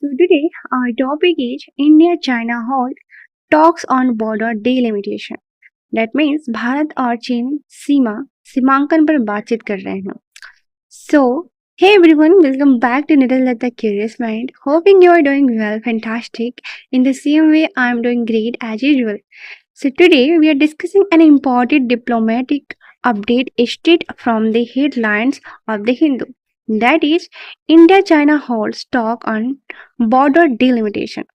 So today our topic is India-China halt talks on border delimitation. That means Bharat और चीन सीमांकन पर बातचीत कर रहे हैं. So hey everyone, welcome back to Nidal Ladda Curious Mind. Hoping you are doing well, fantastic. In the same way, I am doing great as usual. So today we are discussing an important diplomatic update straight from the headlines of the Hindu. That is, India-China holds talk on border delimitation.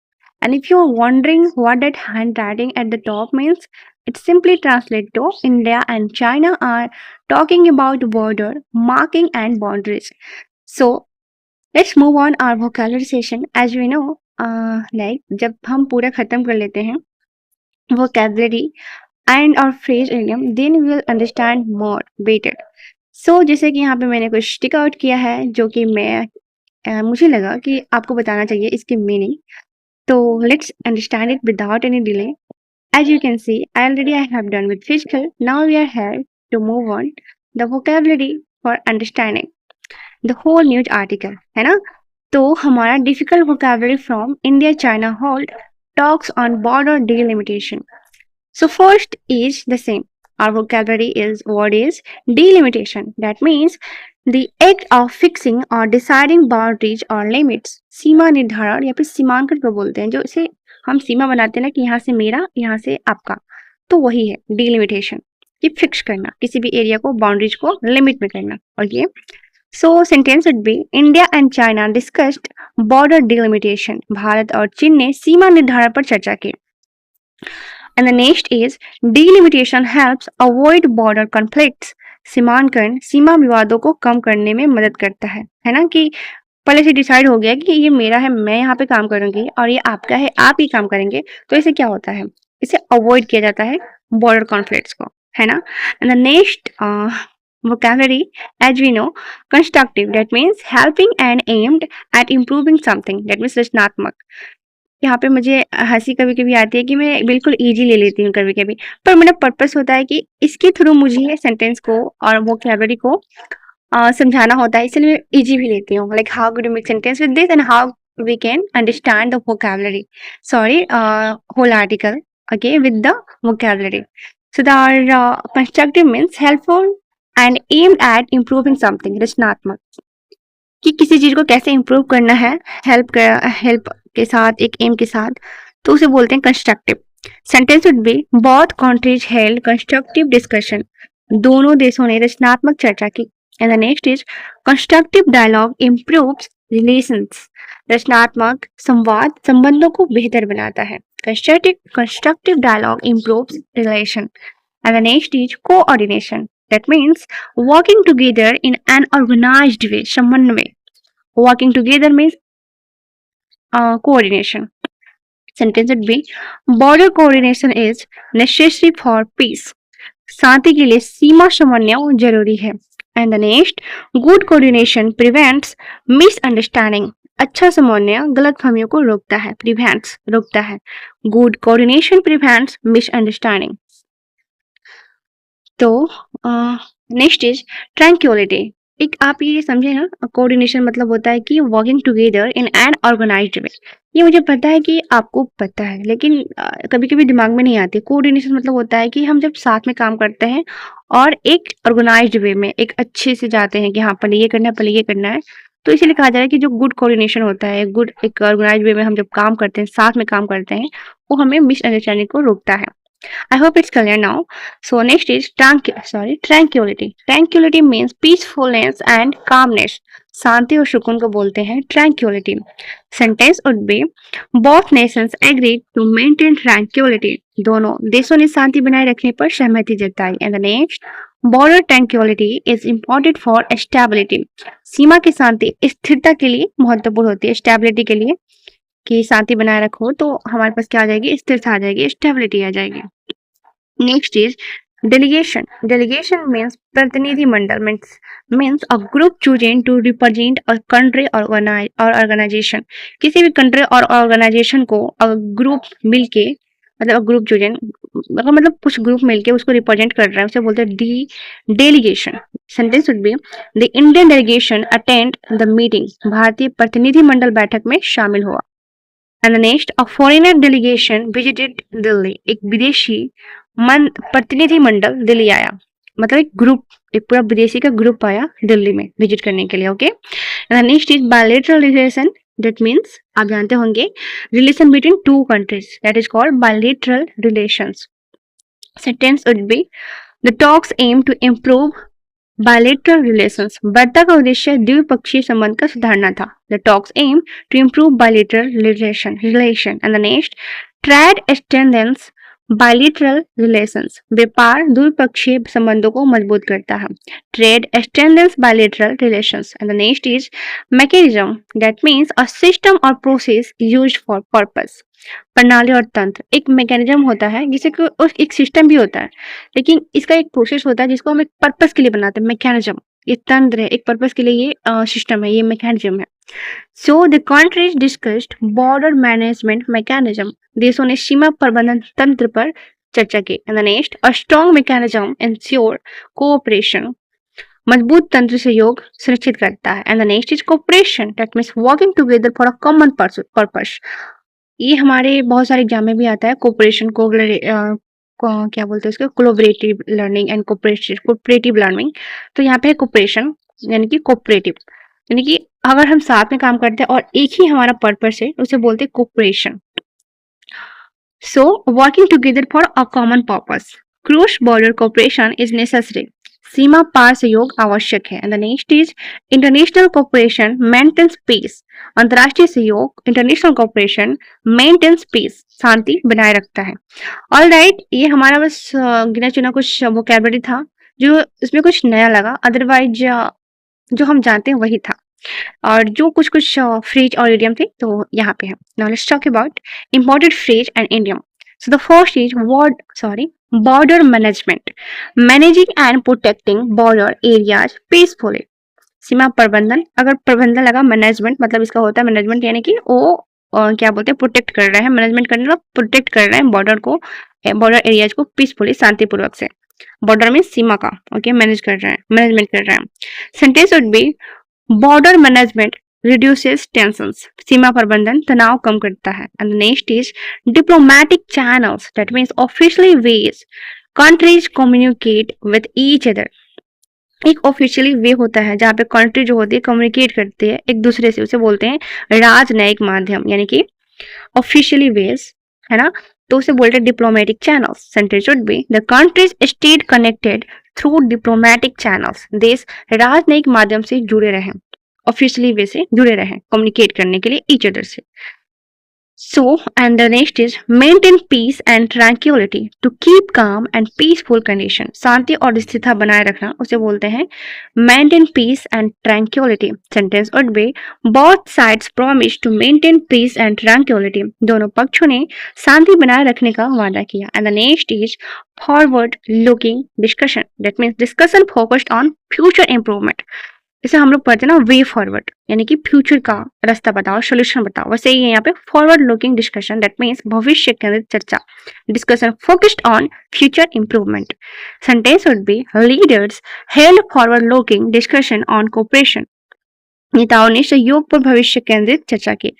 And if you are wondering what that handwriting at the top means, it simply translates to India and China are talking about border marking and boundaries. So let's move on our vocabulary session. As we know, like जब हम पूरा खत्म कर लेते हैं vocabulary and our phrase idiom, then we will understand more better. So जैसे कि यहाँ पे मैंने कुछ टिक आउट किया है जो कि मुझे लगा कि आपको बताना चाहिए इसकी meaning. So let's understand it without any delay. As you can see, already I have done with physical. Now we are here to move on the vocabulary for understanding the whole news article, है ना? तो हमारा difficult vocabulary from India-China halt talks on border delimitation. So first is the same. Our vocabulary is what is delimitation. That means the act of fixing or deciding boundaries or limits. सीमा निर्धारण या फिर सीमांकन को बोलते हैं. जो इसे हम सीमा बनाते हैं ना कि यहाँ से मेरा, यहाँ से आपका, तो वही है डिलिमिटेशन. कि फिक्स करना, किसी भी एरिया को, बाउंड्रीज को लिमिट में करना. और ये सो sentence would B India and China discussed border delimitation. Bharat और चीन ने सीमा निर्धारण पर चर्चा की. And the next is delimitation helps avoid border conflicts. सीमांकन सीमा विवादों को कम करने में मदद करता है ना? कि पहले से डिसाइड हो गया कि ये मेरा है, मैं यहाँ पे काम करूंगी, और ये आपका है, आप ही काम करेंगे. तो इसे क्या होता है, इसे अवॉइड किया जाता है बॉर्डर कॉन्फ्लिक्ट्स को, है ना? And the next vocabulary, as we know, constructive. That means helping and aimed at improving something. That means रचनात्मक. यहाँ पे मुझे हंसी कभी कभी आती है कि मैं बिल्कुल इजी ले लेती हूँ कभी कभी, पर मेरा पर्पस होता है कि इसके थ्रू मुझे सेंटेंस को और वोकैबुलरी को समझाना होता है, इसलिए मैं इजी भी लेती हूँ. Like how good you make sentence with this and how we can understand the vocabulary, sorry whole article, okay, with the vocabulary. So the constructive means helpful and aimed at improving something. रचनात्मक, कि किसी चीज को कैसे improve करना है help के साथ, एक एम के साथ, तो उसे बोलते हैं constructive. Sentence would be both countries held constructive discussion. दोनों देशों ने रचनात्मक चर्चा की. And the next is constructive dialogue improves relations. रचनात्मक संवाद संबंधों को बेहतर बनाता है. Constructive dialogue improves relation. And the next is coordination. That means working together in an organized way. समन्वय. Working together means coordination. Sentence would be border coordination is necessary for peace. शांति के लिए सीमा समन्वय जरूरी है. And the next, good coordination prevents misunderstanding. अच्छा समन्वय गलतफहमियों को रोकता है. Prevents, रोकता है. Good coordination prevents misunderstanding. तो नेक्स्ट इज ट्रैंक्विलिटी. एक आप ये समझे ना, कोऑर्डिनेशन मतलब होता है कि working together in an organized way. ये मुझे पता है कि आपको पता है, लेकिन कभी कभी दिमाग में नहीं आती. कोऑर्डिनेशन मतलब होता है कि हम जब साथ में काम करते हैं और एक ऑर्गेनाइज्ड वे में एक अच्छे से जाते हैं कि हाँ पहले ये करना है, पहले ये करना है. तो इसीलिए कहा जा रहा है कि जो गुड कोऑर्डिनेशन होता है, गुड एक ऑर्गेनाइज्ड वे में हम जब काम करते हैं, साथ में काम करते हैं, वो हमें मिसअंडरस्टैंडिंग को रोकता है. I hope it's clear now. So next is tranquility. Tranquility means peacefulness and calmness. शांति और सुकून को बोलते हैं tranquility. Sentence would be both nations agreed to maintain tranquility. दोनों देशों ने शांति बनाए रखने पर सहमति जताई. And the next, border tranquility is important for stability. सीमा की शांति स्थिरता के लिए महत्वपूर्ण होती है. स्टेबिलिटी के लिए कि शांति बनाए रखो तो हमारे पास क्या आ जाएगी, स्थिरता आ जाएगी, स्टेबिलिटी आ जाएगी. Next is delegation. Delegation means प्रतिनिधि मंडल. Means a group chosen to represent a country or organization. किसी भी कंट्री और ऑर्गेनाइजेशन को ग्रुप मिलके, मतलब ग्रुप चूजन मतलब कुछ ग्रुप मिलके उसको रिप्रेजेंट कर रहा है, उसे बोलते हैं delegation. Sentence would be the Indian delegation attend the meeting, भारतीय प्रतिनिधि मंडल बैठक में शामिल हुआ। And next, a foreigner delegation visited Delhi, एक विदेशी प्रतिनिधि मंडल दिल्ली आया, मतलब एक ग्रुप, एक पूरा विदेशी का ग्रुप आया दिल्ली में विजिट करने के लिए। Okay, and next is bilateral relation, that means आप जानते होंगे relation between two countries, that is called bilateral relations. Sentence would be the talks aim to improve bilateral relations, वार्ता का उद्देश्य द्विपक्षीय संबंध का सुधारना था। The talks aim to improve bilateral relation and the next, trade strengthens bilateral relations, व्यापार द्विपक्षीय संबंधों को मजबूत करता है। Trade strengthens bilateral relations and the next is mechanism, that means a system और प्रोसेस यूज्ड फॉर पर्पस, प्रणाली और तंत्र। एक मैकेनिज्म होता है जिसे एक सिस्टम भी होता है, लेकिन इसका एक प्रोसेस होता है जिसको हम एक पर्पस के लिए बनाते हैं। मैकेनिज्म ये तंत्र है, एक पर्पस के लिए ये सिस्टम है, ये मैकेनिज्म है। So the countries discussed border management mechanism, देशों ने सीमा प्रबंधन तंत्र पर चर्चा की। And the next, a strong mechanism ensure cooperation, मजबूत तंत्र सहयोग सुनिश्चित करता है। And the next is cooperation, that means working together for a common purpose. ये हमारे बहुत सारे एग्जाम में भी आता है, कोऑपरेशन को क्या बोलते हैं उसको, collaborative learning and cooperative learning. तो यहाँ पे है कोऑपरेशन यानी कि कोऑपरेटिव, यानी कि अगर हम साथ में काम करते हैं और एक ही हमारा पर्पस है, उसे बोलते हैं cooperation. So working together for a common purpose, cross border cooperation is necessary, सीमा पार सहयोग आवश्यक है। And the next is international cooperation maintains peace, अंतर्राष्ट्रीय सहयोग इंटरनेशनल कोऑपरेशन मेंटेन्स पीस, शांति बनाए रखता है। ऑल राइट, ये हमारा बस गिना चुना कुछ वोकैबुलरी था जो इसमें कुछ नया लगा, अदरवाइज जो हम जानते हैं वही था, और जो कुछ कुछ फ्रेज और इडियम थे तो यहाँ पे है। Now let's talk about important phrase and idiom. So the first is border management, managing and protecting border areas peacefully, सीमा प्रबंधन। अगर प्रबंधन लगा मैनेजमेंट, मतलब इसका होता है मैनेजमेंट यानी कि वो क्या बोलते हैं, प्रोटेक्ट कर रहे हैं, मैनेजमेंट करने का प्रोटेक्ट कर रहे हैं बॉर्डर को, बॉर्डर एरियाज को पीसफुली, शांतिपूर्वक से। बॉर्डर में सीमा का ओके मैनेज कर रहे हैं, मैनेजमेंट कर रहे हैं। Sentence would be border management reduces tensions, सीमा प्रबंधन तनाव कम करता है। And next is diplomatic channels, that means officially ways countries communicate with each other, एक ऑफिशियली वे होता है जहाँ पे कंट्री जो होती है कम्युनिकेट करते हैं एक दूसरे से, उसे बोलते हैं राजनयिक माध्यम, यानी कि ऑफिशियली वेज, है ना, तो उसे बोलते हैं diplomatic channels. Sentence should be the countries state connected through diplomatic channels, देश राजनयिक माध्यम से जुड़े रहे, ऑफिशियली वे से जुड़े रहे कम्युनिकेट करने के लिए ईच अदर से। So, and the next is maintain peace and tranquility, to keep calm and peaceful condition, शांति और स्थिरता बनाए रखना, उसे बोलते हैं maintain peace and tranquility. Sentence would be both sides promise to maintain peace and tranquility, दोनों पक्षों ने शांति बनाए रखने का वादा किया। And the next is forward looking discussion, that means discussion focused on future improvement, जैसे हम लोग पढ़ते हैं ना वे फॉरवर्ड, यानी कि फ्यूचर का रास्ता बताओ, सोल्यूशन बताओ, वैसे ही यहाँ पे forward looking discussion, that means भविष्य केंद्रित चर्चा, discussion focused on future improvement. Sentence would B leaders held forward looking discussion on cooperation, नेताओं ने सहयोग पर भविष्य केंद्रित चर्चा की।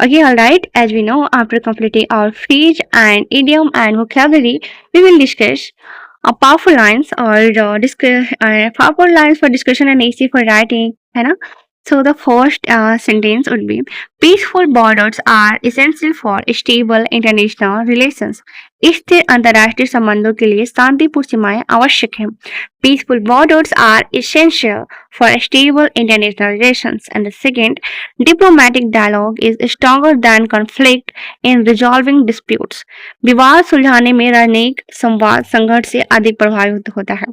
Okay, all right. As we know, after completing our phrase and idiom and vocabulary, we will discuss powerful lines or powerful lines for discussion and easy for writing, है ना? So the first sentence would be peaceful borders are essential for stable international relations. स्थिर अंतर्राष्ट्रीय संबंधों के लिए शांतिपूर्ण सीमाएं आवश्यक हैं. Peaceful borders are essential for stable international relations. And the second, diplomatic dialogue is stronger than conflict in resolving disputes. विवाद सुलझाने में राजनयिक संवाद संघर्ष से अधिक प्रभावित होता है.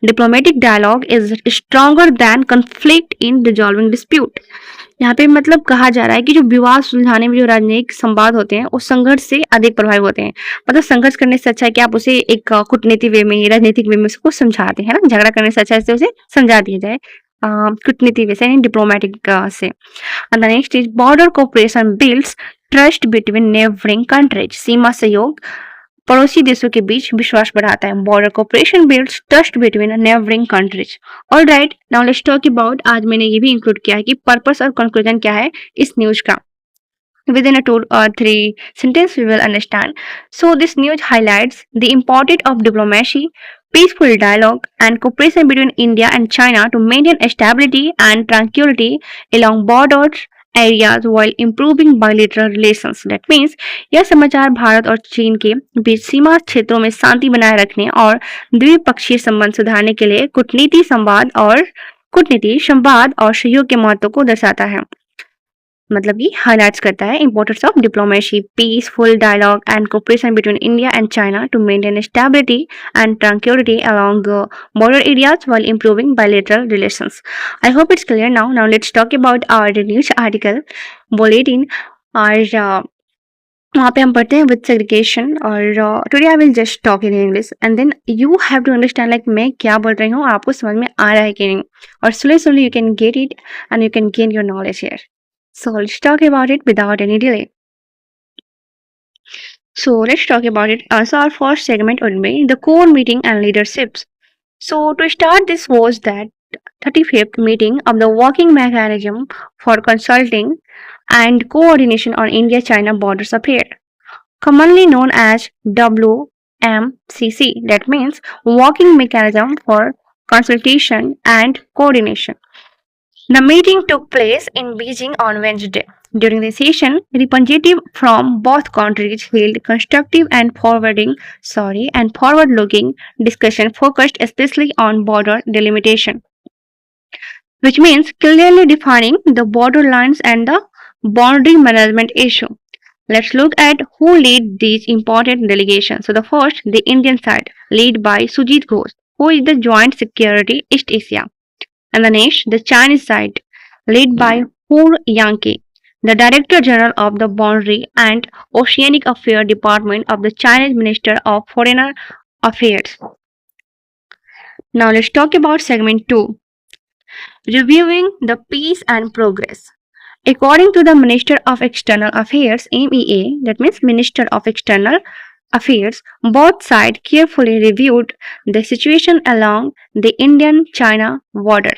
Diplomatic dialogue is stronger than conflict in resolving dispute. यहाँ पे मतलब कहा जा रहा है कि जो विवाद सुलझाने में जो राजनयिक संवाद होते हैं वो संघर्ष से अधिक प्रभावित होते हैं. मतलब संघर्ष करने से अच्छा है कि आप उसे एक कूटनीतिक वे में, राजनीतिक वे में उसको समझाते हैं ना. झगड़ा करने से अच्छा है उसे समझा दिया जाए कूटनीतिक वे से, डिप्लोमेटिक से. And the next is border cooperation builds trust between neighbouring countries. सीमा सहयोग पड़ोसी देशों के बीच विश्वास बढ़ाता है। Border cooperation builds trust between neighbouring countries. Alright, now let's talk about, आज मैंने ये भी इंक्लूड किया है कि पर्पस और कंक्लूजन क्या है इस न्यूज का। Within a 2 or 3 sentence we will understand. So this news highlights the importance of diplomacy, peaceful dialogue and cooperation between India and China to maintain stability and tranquility along borders areas while improving bilateral relations. That means यह समाचार भारत और चीन के बीच सीमा क्षेत्रों में शांति बनाए रखने और द्विपक्षीय संबंध सुधारने के लिए कूटनीति संवाद और सहयोग के महत्व को दर्शाता है। मतलब कि हाईलाइट्स करता है importance of diplomacy, peaceful dialogue and cooperation between India and China to maintain stability and tranquillity along border areas while improving bilateral relations. I hope it's clear now. Now let's talk about our news article bulletin और वहाँ पे हम पढ़ते हैं with segregation और today I will just talk in English and then you have to understand like मैं क्या बोल रही हूँ, आपको समझ में आ रहा है कि नहीं, और slowly you can get it and you can gain your knowledge here. So let's talk about it without any delay. So let's talk about it. So our first segment would be the core meeting and leaderships. So to start, this was that 35th meeting of the Working Mechanism for Consulting and Coordination on India-China Borders Affairs, commonly known as WMCC. That means Working Mechanism for Consultation and Coordination. The meeting took place in Beijing on Wednesday. During the session, representatives from both countries held constructive and forward-looking discussion focused especially on border delimitation, which means clearly defining the border lines and the boundary management issue. Let's look at who led these important delegations. So the first, the Indian side, led by Sujit Ghosh, who is the Joint Secretary East Asia. And the next, the Chinese side, led by Hu Yangke, the Director General of the Boundary and Oceanic Affairs Department of the Chinese Minister of Foreign Affairs. Now let's talk about segment 2, reviewing the peace and progress. According to the Minister of External Affairs, MEA, that means Minister of External Affairs, both sides carefully reviewed the situation along the Indian-China border.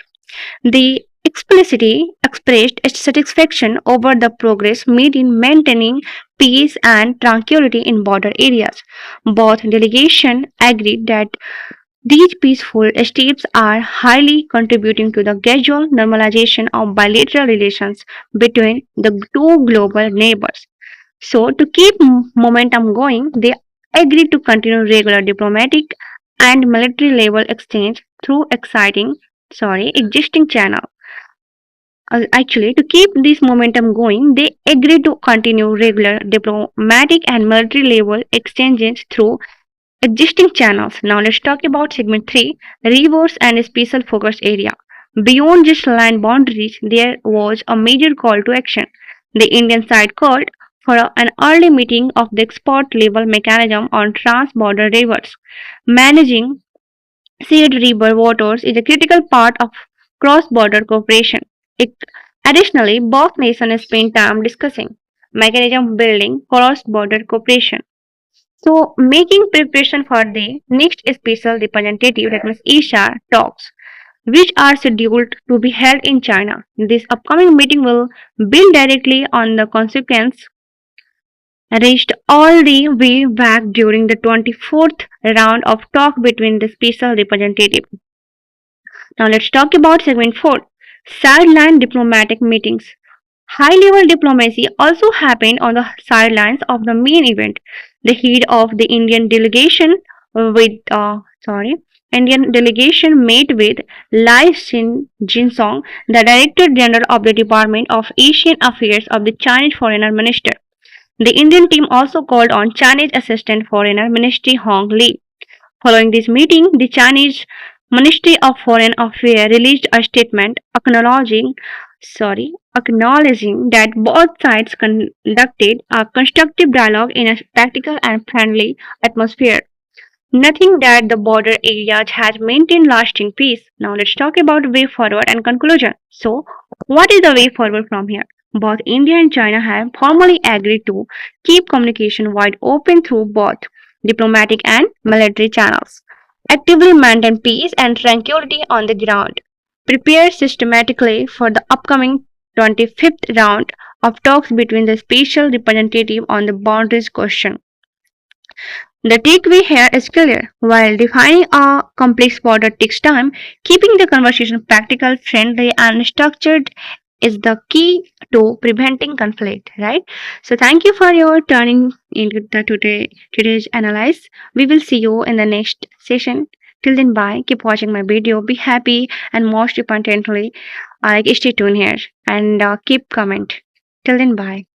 They explicitly expressed satisfaction over the progress made in maintaining peace and tranquility in border areas. Both delegations agreed that these peaceful steps are highly contributing to the gradual normalization of bilateral relations between the two global neighbors. So, to keep momentum going, they agreed to continue regular diplomatic and military level exchange through existing channels. Actually, to keep this momentum going, they agreed to continue regular diplomatic and military level exchanges through existing channels. Now let's talk about segment 3, rivers and special focus area. Beyond just land boundaries, there was a major call to action. The Indian side called for an early meeting of the export level mechanism on trans-border rivers. Managing shared river waters is a critical part of cross-border cooperation. Additionally, both nations spent time discussing mechanism building cross-border cooperation. So, making preparation for the next special representative, that means Isha talks, which are scheduled to be held in China. This upcoming meeting will build directly on the consequence reached all the way back during the 24th round of talk between the special representative. Now let's talk about segment 4, sideline diplomatic meetings. High-level diplomacy also happened on the sidelines of the main event. The head of the Indian delegation met with Lai Jinsong, the Director General of the Department of Asian Affairs of the Chinese Foreign Minister. The Indian team also called on Chinese Assistant Foreign Ministry Hong Li. Following this meeting, the Chinese Ministry of Foreign Affairs released a statement acknowledging that both sides conducted a constructive dialogue in a practical and friendly atmosphere. Nothing that the border areas has maintained lasting peace. Now let's talk about way forward and conclusion. So, what is the way forward from here? Both India and China have formally agreed to keep communication wide open through both diplomatic and military channels, actively maintain peace and tranquility on the ground, prepare systematically for the upcoming 25th round of talks between the special representative on the boundaries question. The takeaway here is clear. While defining a complex border takes time, keeping the conversation practical, friendly, and structured is the key to preventing conflict, right? So thank you for your turning into the today's analyze. We will see you in the next session. Till then, bye. Keep watching my video. Be happy and most importantly, stay tuned here and keep comment. Till then, bye.